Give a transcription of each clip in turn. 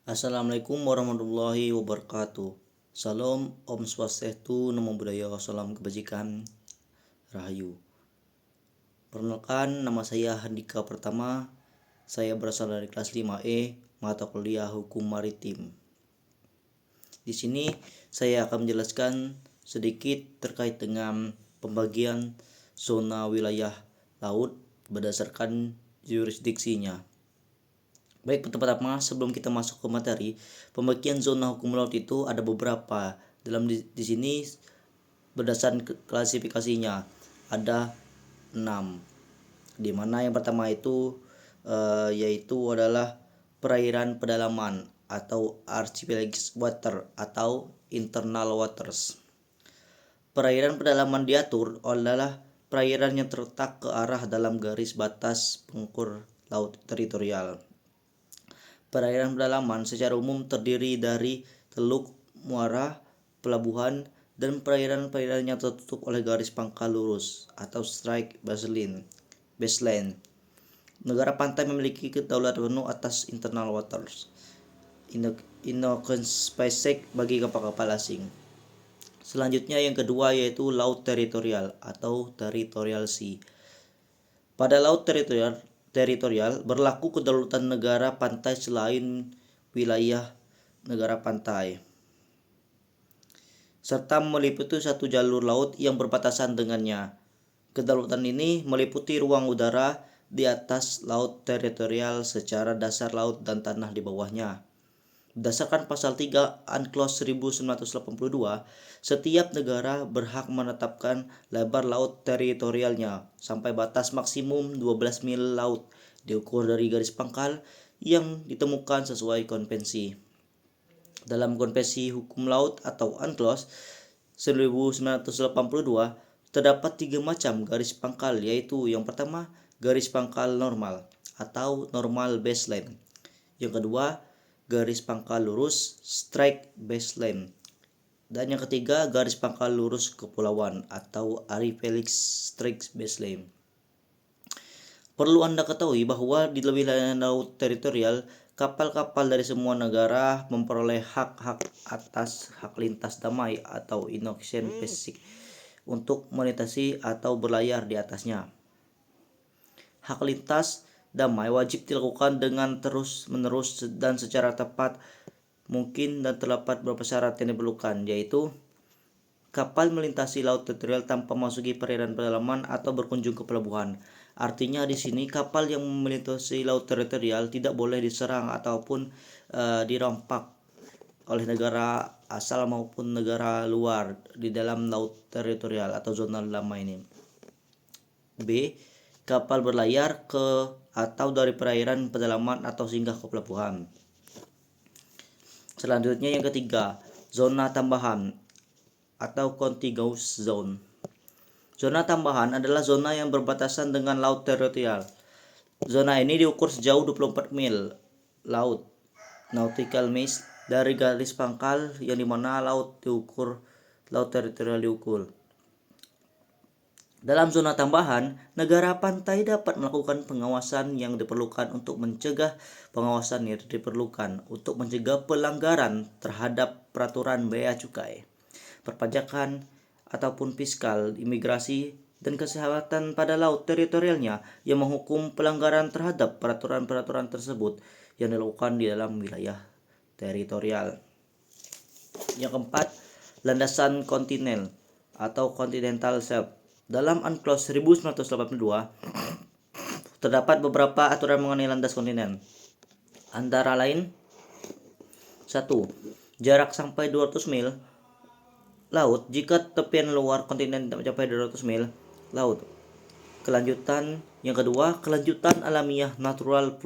Assalamualaikum warahmatullahi wabarakatuh. Salam, Om Swastiastu, Namo Buddhaya, Salam Kebajikan, Rahayu. Perkenalkan, nama saya Handika Pertama. Saya berasal dari kelas 5E, mata kuliah Hukum Maritim. Di sini saya akan menjelaskan sedikit terkait dengan pembagian zona wilayah laut berdasarkan jurisdiksinya. Baik, pertama-tama sebelum kita masuk ke materi, pembagian zona hukum laut itu ada beberapa. Di sini berdasarkan klasifikasinya ada 6. Di mana yang pertama itu yaitu adalah perairan pedalaman atau archipelagic water atau internal waters. Perairan pedalaman diatur adalah perairan yang terletak ke arah dalam garis batas pengukur laut teritorial. Perairan pedalaman secara umum terdiri dari teluk, muara, pelabuhan, dan perairan-perairan yang tertutup oleh garis pangkal lurus atau strike baseline. Negara pantai memiliki kedaulatan penuh atas internal waters, inocenspecek bagi kapal-kapal asing. Selanjutnya yang kedua yaitu laut teritorial atau territorial sea. Pada laut teritorial berlaku kedaulatan negara pantai selain wilayah negara pantai, serta meliputi satu jalur laut yang berbatasan dengannya. Kedaulatan ini meliputi ruang udara di atas laut teritorial secara dasar laut dan tanah di bawahnya. Berdasarkan pasal 3 UNCLOS 1982, setiap negara berhak menetapkan lebar laut teritorialnya sampai batas maksimum 12 mil laut diukur dari garis pangkal yang ditemukan sesuai konvensi. Dalam Konvensi Hukum Laut atau UNCLOS 1982 terdapat 3 macam garis pangkal, yaitu yang pertama garis pangkal normal atau normal baseline, yang kedua garis pangkal lurus strike baseline, dan yang ketiga garis pangkal lurus kepulauan atau archipelagic strike baseline. Perlu Anda ketahui bahwa di wilayah laut teritorial, kapal-kapal dari semua negara memperoleh hak-hak atas hak lintas damai atau inocean basic untuk melintasi atau berlayar di atasnya. Hak lintas damai wajib dilakukan dengan terus-menerus dan secara tepat mungkin dan terdapat beberapa syarat yang diperlukan, yaitu kapal melintasi laut teritorial tanpa memasuki perairan pedalaman atau berkunjung ke pelabuhan. Artinya di sini kapal yang melintasi laut teritorial tidak boleh diserang ataupun dirampak oleh negara asal maupun negara luar di dalam laut teritorial atau zona damai ini. B. Kapal berlayar ke atau dari perairan pedalaman atau singgah ke pelabuhan. Selanjutnya yang ketiga, zona tambahan atau contiguous zone. Zona tambahan adalah zona yang berbatasan dengan laut teritorial. Zona ini diukur sejauh 24 mil laut nautical miles dari garis pangkal, yang dimana laut teritorial diukur. Dalam zona tambahan, negara pantai dapat melakukan pengawasan yang diperlukan untuk mencegah pelanggaran terhadap peraturan bea cukai, perpajakan ataupun fiskal, imigrasi, dan kesehatan pada laut teritorialnya, yang menghukum pelanggaran terhadap peraturan-peraturan tersebut yang dilakukan di dalam wilayah teritorial. Yang keempat, landasan kontinen atau continental shelf. Dalam UNCLOS 1982 terdapat beberapa aturan mengenai landas kontinen. Antara lain 1. Jarak sampai 200 mil laut jika tepian luar kontinen tidak mencapai 200 mil laut. Yang kedua, kelanjutan alamiah natural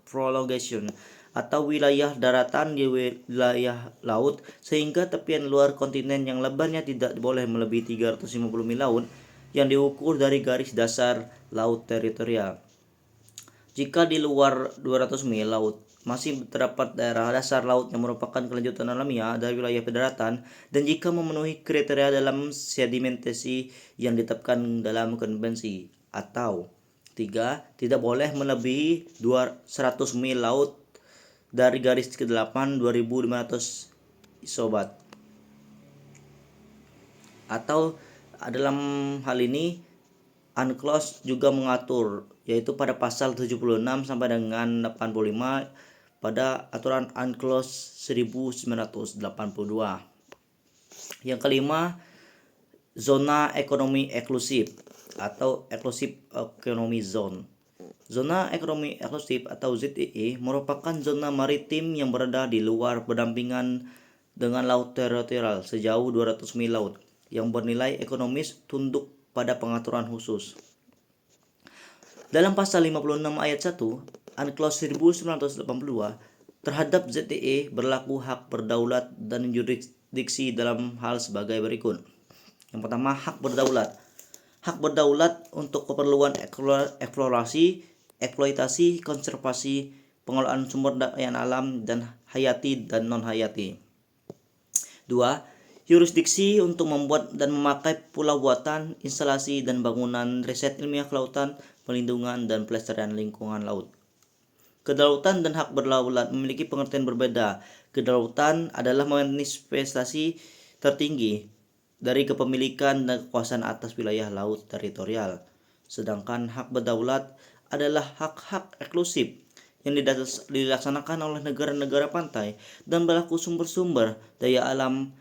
prolongation atau wilayah daratan di wilayah laut sehingga tepian luar kontinen yang lebarnya tidak boleh melebihi 350 mil laut yang diukur dari garis dasar laut teritorial. Jika di luar 200 mil laut masih terdapat daerah dasar laut yang merupakan kelanjutan alamiah dari wilayah daratan, dan jika memenuhi kriteria dalam sedimentasi yang ditetapkan dalam konvensi. Atau 3. Tidak boleh melebihi 100 mil laut dari garis ke-8 2500 isobat. Atau dalam hal ini UNCLOS juga mengatur, yaitu pada pasal 76 sampai dengan 85 pada aturan UNCLOS 1982. Yang kelima, zona ekonomi eksklusif atau Exclusive Economic Zone. Zona ekonomi eksklusif atau ZEE merupakan zona maritim yang berada di luar berdampingan dengan laut teritorial sejauh 200 mil laut yang bernilai ekonomis tunduk pada pengaturan khusus. Dalam pasal 56 ayat 1 UNCLOS 1982 terhadap ZEE berlaku hak berdaulat dan yurisdiksi dalam hal sebagai berikut. Yang pertama, hak berdaulat. Hak berdaulat untuk keperluan eksplorasi, eksploitasi, konservasi, pengelolaan sumber daya alam dan hayati dan non-hayati. 2. Yurisdiksi untuk membuat dan memakai pulau buatan, instalasi dan bangunan riset ilmiah kelautan, pelindungan dan pelestarian lingkungan laut. Kedaulatan dan hak berdaulat memiliki pengertian berbeda. Kedaulatan adalah manifestasi tertinggi dari kepemilikan dan kekuasaan atas wilayah laut teritorial. Sedangkan hak berdaulat adalah hak-hak eksklusif yang dilaksanakan oleh negara-negara pantai dan berlaku sumber-sumber daya alam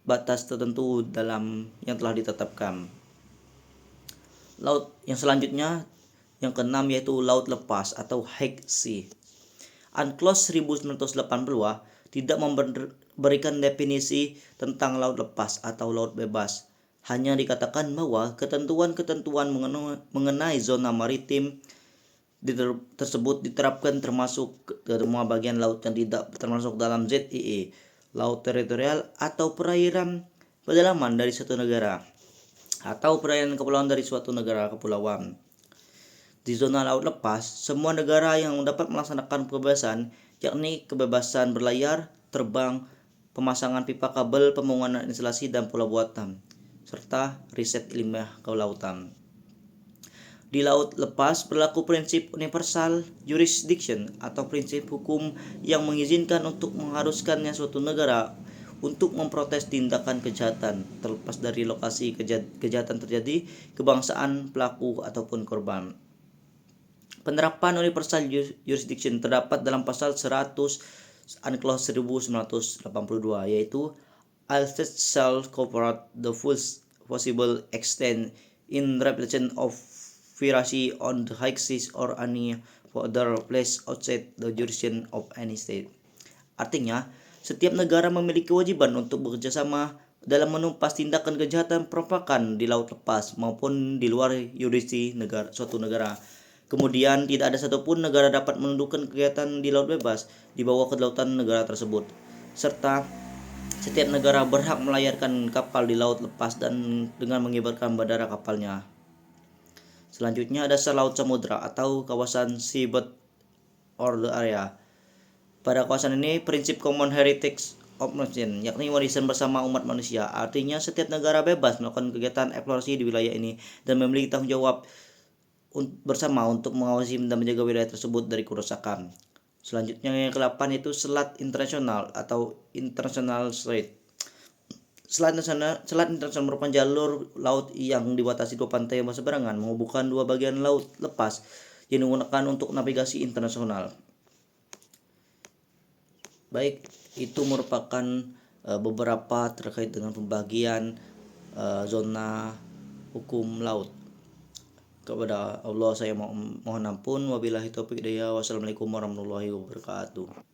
batas tertentu dalam yang telah ditetapkan. Laut yang selanjutnya, yang keenam, yaitu laut lepas atau high sea. UNCLOS 1982 tidak memberikan definisi tentang laut lepas atau laut bebas. Hanya dikatakan bahwa ketentuan-ketentuan mengenai zona maritim tersebut diterapkan termasuk semua bagian laut yang tidak termasuk dalam ZEE, laut teritorial atau perairan pedalaman dari suatu negara, atau perairan kepulauan dari suatu negara kepulauan. Di zona laut lepas, semua negara yang dapat melaksanakan kebebasan, yakni kebebasan berlayar, terbang, pemasangan pipa kabel, pembangunan instalasi dan pulau buatan, serta riset ilmiah kelautan. Di laut lepas berlaku prinsip universal jurisdiction atau prinsip hukum yang mengizinkan untuk mengharuskannya suatu negara untuk memprotes tindakan kejahatan terlepas dari lokasi kejahatan terjadi, kebangsaan pelaku ataupun korban. Penerapan universal jurisdiction terdapat dalam pasal 100 UNCLOS 1982, yaitu all states shall cooperate the full possible extent in representation of piracy on the high seas or any other place outside the jurisdiction of any state. Artinya, setiap negara memiliki kewajiban untuk bekerjasama dalam menumpas tindakan kejahatan perompakan di laut lepas maupun di luar yurisdiksi suatu negara. Kemudian, tidak ada satupun negara dapat menundukkan kegiatan di laut bebas di bawah kedaulatan negara tersebut. Serta setiap negara berhak melayarkan kapal di laut lepas dan dengan mengibarkan bendera kapalnya. Selanjutnya, dasar laut samudra atau kawasan seabed or the area. Pada kawasan ini, prinsip common heritage of nation, yakni warisan bersama umat manusia. Artinya, setiap negara bebas melakukan kegiatan eksplorasi di wilayah ini dan memiliki tanggung jawab bersama untuk mengawasi dan menjaga wilayah tersebut dari kerusakan. Selanjutnya, yang ke-8 itu selat internasional atau international strait. Selat internasional merupakan jalur laut yang dibatasi dua pantai yang berseberangan menghubungkan dua bagian laut lepas yang digunakan untuk navigasi internasional. Baik, itu merupakan beberapa terkait dengan pembagian zona hukum laut. Kepada Allah saya mohon ampun. Wabillahi taufiq hidayah. Wassalamualaikum warahmatullahi wabarakatuh.